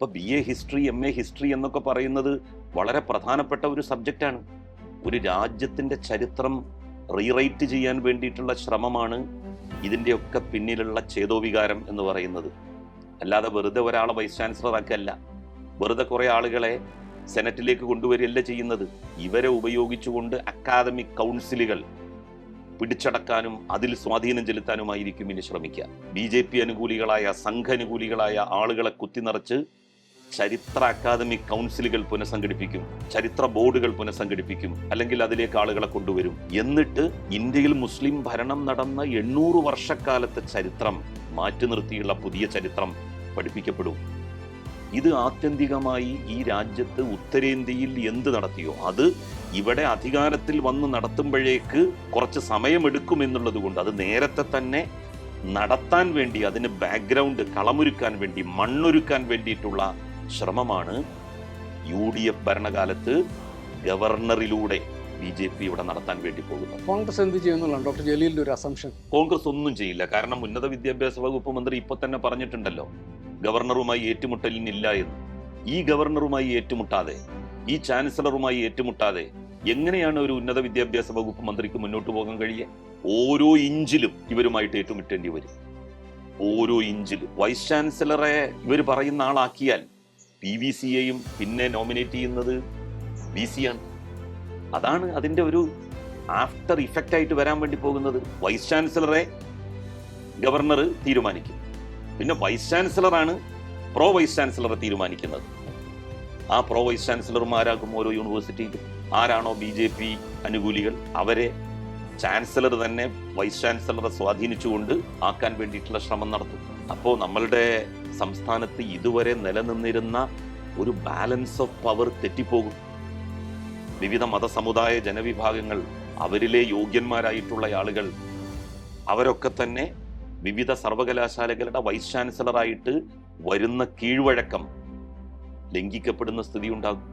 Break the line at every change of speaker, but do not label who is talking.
ഇപ്പൊ BA history, MA history എന്നൊക്കെ പറയുന്നത് വളരെ പ്രധാനപ്പെട്ട ഒരു സബ്ജക്റ്റാണ്. ഒരു രാജ്യത്തിന്റെ ചരിത്രം റീറൈറ്റ് ചെയ്യാൻ വേണ്ടിയിട്ടുള്ള ശ്രമമാണ് ഇതിൻ്റെയൊക്കെ പിന്നിലുള്ള ചേതോവികാരം എന്ന് പറയുന്നത്. അല്ലാതെ വെറുതെ ഒരാളെ വൈസ് ചാൻസലർ ആക്കല്ല, വെറുതെ കുറെ ആളുകളെ സെനറ്റിലേക്ക് കൊണ്ടുവരികയല്ല ചെയ്യുന്നത്. ഇവരെ ഉപയോഗിച്ചുകൊണ്ട് അക്കാദമിക് കൗൺസിലുകൾ പിടിച്ചടക്കാനും അതിൽ സ്വാധീനം ചെലുത്താനുമായിരിക്കും ഇനി ശ്രമിക്കുക. BJP അനുകൂലികളായ, സംഘാനുകൂലികളായ ആളുകളെ കുത്തിനിറച്ച് ചരിത്ര അക്കാദമിക് കൗൺസിലുകൾ പുനഃസംഘടിപ്പിക്കും, ചരിത്ര ബോർഡുകൾ പുനഃസംഘടിപ്പിക്കും, അല്ലെങ്കിൽ അതിലേക്ക് ആളുകളെ കൊണ്ടുവരും. എന്നിട്ട് ഇന്ത്യയിൽ മുസ്ലിം ഭരണം നടന്ന 800 വർഷക്കാലത്തെ ചരിത്രം മാറ്റി നിർത്തിയുള്ള പുതിയ ചരിത്രം പഠിപ്പിക്കപ്പെടും. ഇത് ആത്യന്തികമായി ഈ രാജ്യത്ത് ഉത്തരേന്ത്യയിൽ എന്ത് നടത്തിയോ അത് ഇവിടെ അധികാരത്തിൽ വന്ന് നടത്തുമ്പോഴേക്ക് കുറച്ച് സമയമെടുക്കുമെന്നുള്ളത് കൊണ്ട് അത് നേരത്തെ തന്നെ നടത്താൻ വേണ്ടി, അതിന് ബാക്ക്ഗ്രൗണ്ട് കളമൊരുക്കാൻ വേണ്ടി, മണ്ണൊരുക്കാൻ വേണ്ടിയിട്ടുള്ള ശ്രമമാണ് UDF ഭരണകാലത്ത് ഗവർണറിലൂടെ BJP ഇവിടെ നടത്താൻ വേണ്ടി പോകുന്നത്.
കോൺഗ്രസ് എന്ത് ചെയ്യുന്നുള്ളതാണ് ഡോക്ടർ ജലീലിന്റെ ഒരു അസംഷൻ?
കോൺഗ്രസ് ഒന്നും ചെയ്യില്ല. കാരണം ഉന്നത വിദ്യാഭ്യാസ വകുപ്പ് മന്ത്രി ഇപ്പൊ തന്നെ പറഞ്ഞിട്ടുണ്ടല്ലോ, ഗവർണറുമായി ഏറ്റുമുട്ടലിനില്ല എന്ന്. ഈ ഗവർണറുമായി ഏറ്റുമുട്ടാതെ, ഈ ചാൻസലറുമായി ഏറ്റുമുട്ടാതെ എങ്ങനെയാണ് ഒരു ഉന്നത വിദ്യാഭ്യാസ വകുപ്പ് മന്ത്രിക്ക് മുന്നോട്ട് പോകാൻ കഴിയുക? ഓരോ ഇഞ്ചിലും ഇവരുമായിട്ട് ഏറ്റുമുട്ടേണ്ടി വരും. ഓരോ ഇഞ്ചിലും വൈസ് ചാൻസലറെ ഇവർ പറയുന്ന ആളാക്കിയാൽ PVCയെയും പിന്നെ നോമിനേറ്റ് ചെയ്യുന്നത് VC ആണ്. അതാണ് അതിന്റെ ഒരു ആഫ്റ്റർ ഇഫക്റ്റ് ആയിട്ട് വരാൻ വേണ്ടി പോകുന്നത്. വൈസ് ചാൻസലറെ ഗവർണർ തീരുമാനിക്കും, പിന്നെ വൈസ് ചാൻസലറാണ് പ്രോ വൈസ് ചാൻസലറെ തീരുമാനിക്കുന്നത്. ആ പ്രോ വൈസ് ചാൻസലർമാരാകും ഓരോ യൂണിവേഴ്സിറ്റിയിലും. ആരാണോ BJP അനുകൂലികൾ അവരെ ചാൻസലർ തന്നെ വൈസ് ചാൻസലറെ സ്വാധീനിച്ചുകൊണ്ട് ആക്കാൻ വേണ്ടിയിട്ടുള്ള ശ്രമം നടത്തും. അപ്പോൾ നമ്മളുടെ സംസ്ഥാനത്ത് ഇതുവരെ നിലനിന്നിരുന്ന ഒരു ബാലൻസ് ഓഫ് പവർ തെറ്റിപ്പോകും. വിവിധ മതസമുദായ ജനവിഭാഗങ്ങൾ, അവരിലെ യോഗ്യന്മാരായിട്ടുള്ള ആളുകൾ, അവരൊക്കെ തന്നെ വിവിധ സർവകലാശാലകളുടെ വൈസ് ചാൻസലറായിട്ട് വരുന്ന കീഴ്വഴക്കം ലംഘിക്കപ്പെടുന്ന സ്ഥിതി ഉണ്ടാകും.